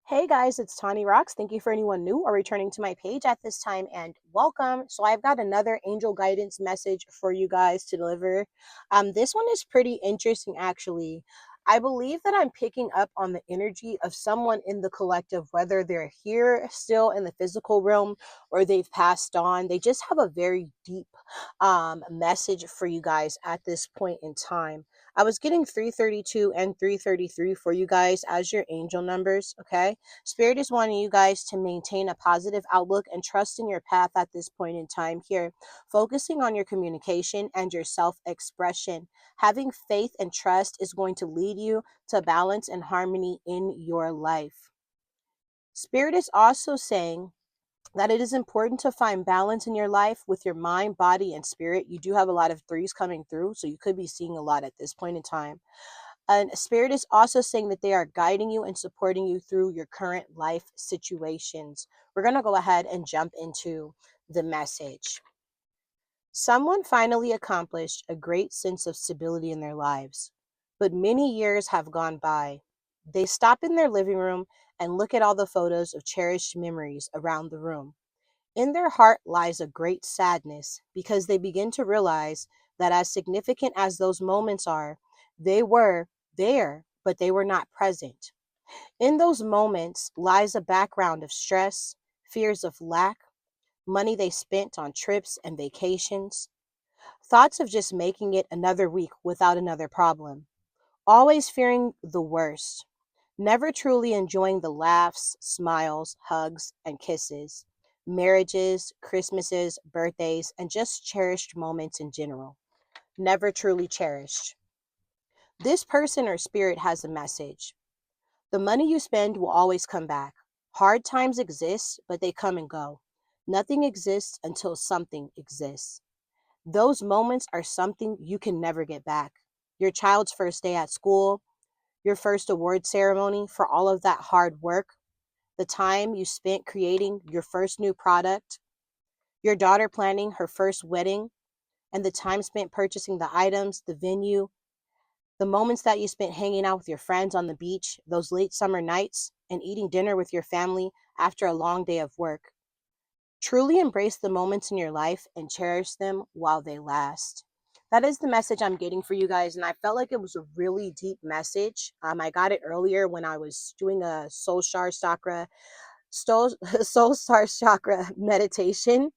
Hey guys, it's Tani Rocks. Thank you for anyone new or returning to my page at this time and welcome. So, I've got another angel guidance message for you guys to deliver. This one is pretty interesting actually. I believe that I'm picking up on the energy of someone in the collective, whether they're here still in the physical realm or they've passed on. They just have a very deep message for you guys at this point in time. I was getting 332 and 333 for you guys as your angel numbers, okay? Spirit is wanting you guys to maintain a positive outlook and trust in your path at this point in time here, focusing on your communication and your self expression. Having faith and trust is going to lead you to balance and harmony in your life. Spirit is also saying that it is important to find balance in your life with your mind, body, and spirit. You do have a lot of threes coming through, so you could be seeing a lot at this point in time. And Spirit is also saying that they are guiding you and supporting you through your current life situations. We're going to go ahead and jump into the message. Someone finally accomplished a great sense of stability in their lives, but many years have gone by. They stop in their living room and look at all the photos of cherished memories around the room. In their heart lies a great sadness because they begin to realize that, as significant as those moments are, they were there, but they were not present. In those moments lies a background of stress, fears of lack, money they spent on trips and vacations, thoughts of just making it another week without another problem, always fearing the worst, never truly enjoying the laughs, smiles, hugs, and kisses, marriages, Christmases, birthdays, and just cherished moments in general. Never truly cherished. This person or spirit has a message. The money you spend will always come back. Hard times exist, but they come and go. Nothing exists until something exists. Those moments are something you can never get back. Your child's first day at school, your first award ceremony for all of that hard work, the time you spent creating your first new product, your daughter planning her first wedding, and the time spent purchasing the items, the venue, the moments that you spent hanging out with your friends on the beach, those late summer nights, and eating dinner with your family after a long day of work. Truly embrace the moments in your life and cherish them while they last. That is the message I'm getting for you guys, and I felt like it was a really deep message. I got it earlier when I was doing a Soul Star Chakra meditation,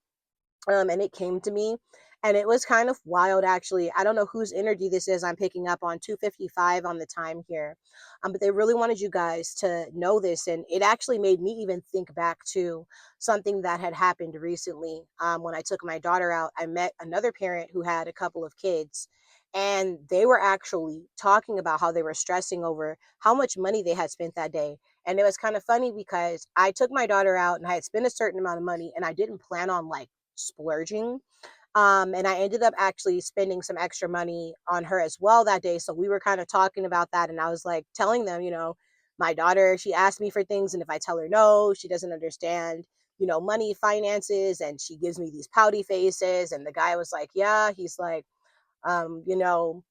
and it came to me, and it was kind of wild actually. I don't know whose energy this is. I'm picking up on 2:55 on the time here, but they really wanted you guys to know this, and it actually made me even think back to something that had happened recently. When I took my daughter out, I met another parent who had a couple of kids, and they were actually talking about how they were stressing over how much money they had spent that day. And it was kind of funny because I took my daughter out and I had spent a certain amount of money, and I didn't plan on like splurging. And I ended up actually spending some extra money on her as well that day. So we were kind of talking about that. And I was like telling them, my daughter, she asked me for things. And if I tell her no, she doesn't understand, money, finances. And she gives me these pouty faces. And the guy was like, yeah, he's like, um, you know,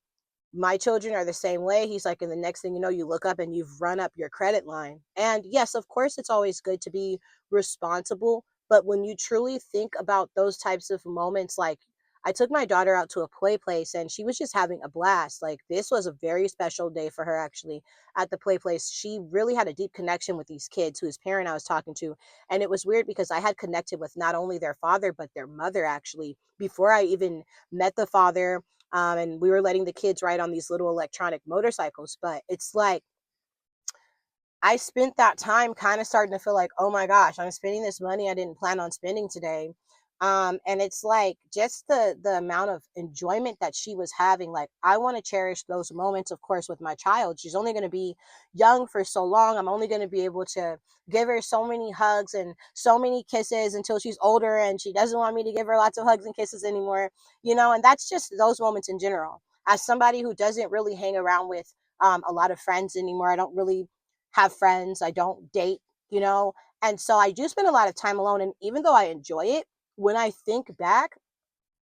my children are the same way. He's like, and the next thing you know, you look up and you've run up your credit line. And yes, of course, it's always good to be responsible. But when you truly think about those types of moments, like I took my daughter out to a play place and she was just having a blast. Like this was a very special day for her actually at the play place. She really had a deep connection with these kids whose parent I was talking to. And it was weird because I had connected with not only their father, but their mother actually before I even met the father, and we were letting the kids ride on these little electronic motorcycles. But it's like I spent that time kind of starting to feel like, oh my gosh, I'm spending this money I didn't plan on spending today. And it's like just the amount of enjoyment that she was having. Like I want to cherish those moments, of course, with my child. She's only going to be young for so long. I'm only going to be able to give her so many hugs and so many kisses until she's older and she doesn't want me to give her lots of hugs and kisses anymore, and that's just those moments in general. As somebody who doesn't really hang around with a lot of friends anymore, I don't really have friends, I don't date, you know, and so I do spend a lot of time alone. And even though I enjoy it, when I think back,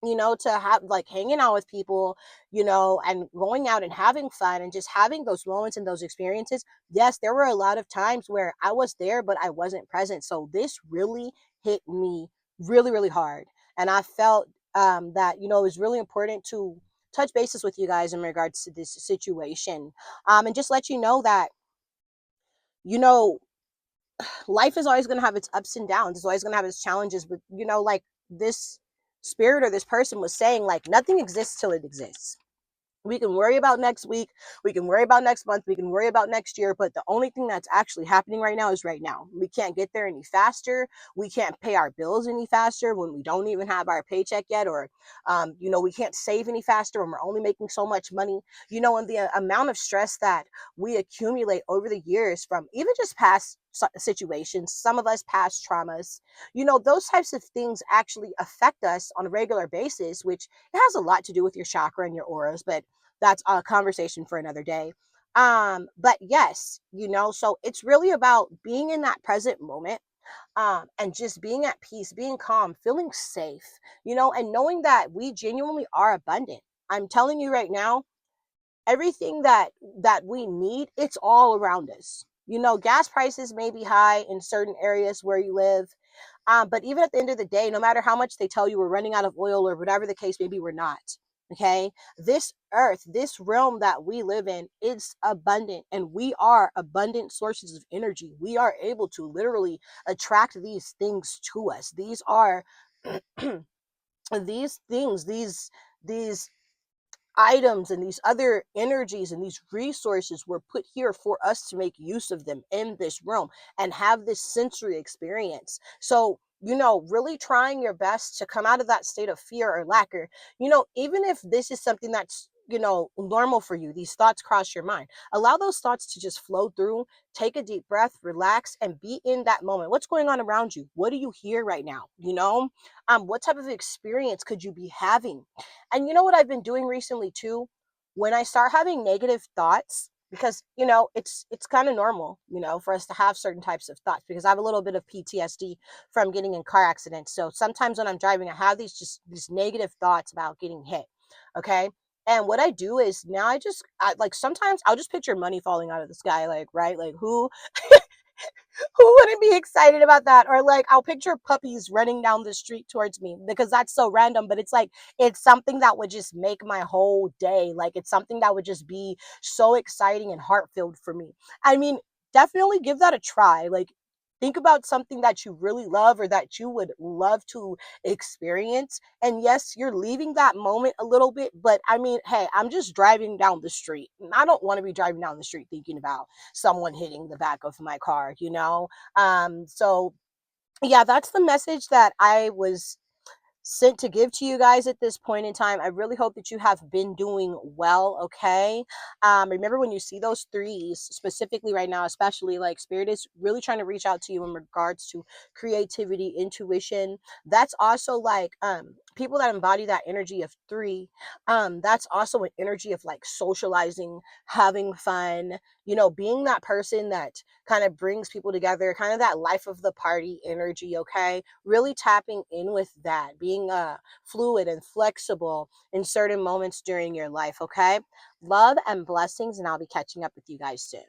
to have like hanging out with people, and going out and having fun and just having those moments and those experiences. Yes, there were a lot of times where I was there, but I wasn't present. So this really hit me really, really hard. And I felt that, it was really important to touch bases with you guys in regards to this situation. And just let you know that, you know, life is always going to have its ups and downs. It's always going to have its challenges. But, like this spirit or this person was saying, like, nothing exists till it exists. We can worry about next week, we can worry about next month, we can worry about next year, but the only thing that's actually happening right now is right now. We can't get there any faster. We can't pay our bills any faster when we don't even have our paycheck yet, or we can't save any faster when we're only making so much money. And the amount of stress that we accumulate over the years from even just past situations, some of us past traumas, those types of things actually affect us on a regular basis, which it has a lot to do with your chakra and your auras, but that's a conversation for another day. But yes, so it's really about being in that present moment, and just being at peace, being calm, feeling safe, and knowing that we genuinely are abundant. I'm telling you right now, everything that we need, it's all around us. Gas prices may be high in certain areas where you live, but even at the end of the day, no matter how much they tell you we're running out of oil or whatever the case may be, we're not. Okay. This earth, this realm that we live in, is abundant, and we are abundant sources of energy. We are able to literally attract these things to us. These are these things, these items and these other energies and these resources were put here for us to make use of them in this realm and have this sensory experience. So, really trying your best to come out of that state of fear or lack, or, even if this is something that's, normal for you, these thoughts cross your mind. Allow those thoughts to just flow through, take a deep breath, relax, and be in that moment. What's going on around you? What do you hear right now? What type of experience could you be having? And you know what I've been doing recently too? When I start having negative thoughts, because it's kind of normal, for us to have certain types of thoughts, because I have a little bit of PTSD from getting in car accidents. So sometimes when I'm driving, I have these negative thoughts about getting hit. Okay. And what I do is now like sometimes I'll just picture money falling out of the sky, like, right? Like who wouldn't be excited about that? Or like I'll picture puppies running down the street towards me, because that's so random, but it's like it's something that would just make my whole day. Like it's something that would just be so exciting and heart filled for me. I mean, definitely give that a try. Like think about something that you really love or that you would love to experience. And yes, you're leaving that moment a little bit, but I mean, hey, I'm just driving down the street. I don't want to be driving down the street thinking about someone hitting the back of my car. So yeah, that's the message that I was sent to give to you guys at this point in time. I really hope that you have been doing well. Okay. Remember, when you see those threes specifically right now, especially, like, spirit is really trying to reach out to you in regards to creativity, intuition. That's also like people that embody that energy of three. That's also an energy of like socializing, having fun, being that person that kind of brings people together, kind of that life of the party energy. Okay, really tapping in with that, being fluid and flexible in certain moments during your life. Okay, love and blessings, and I'll be catching up with you guys soon.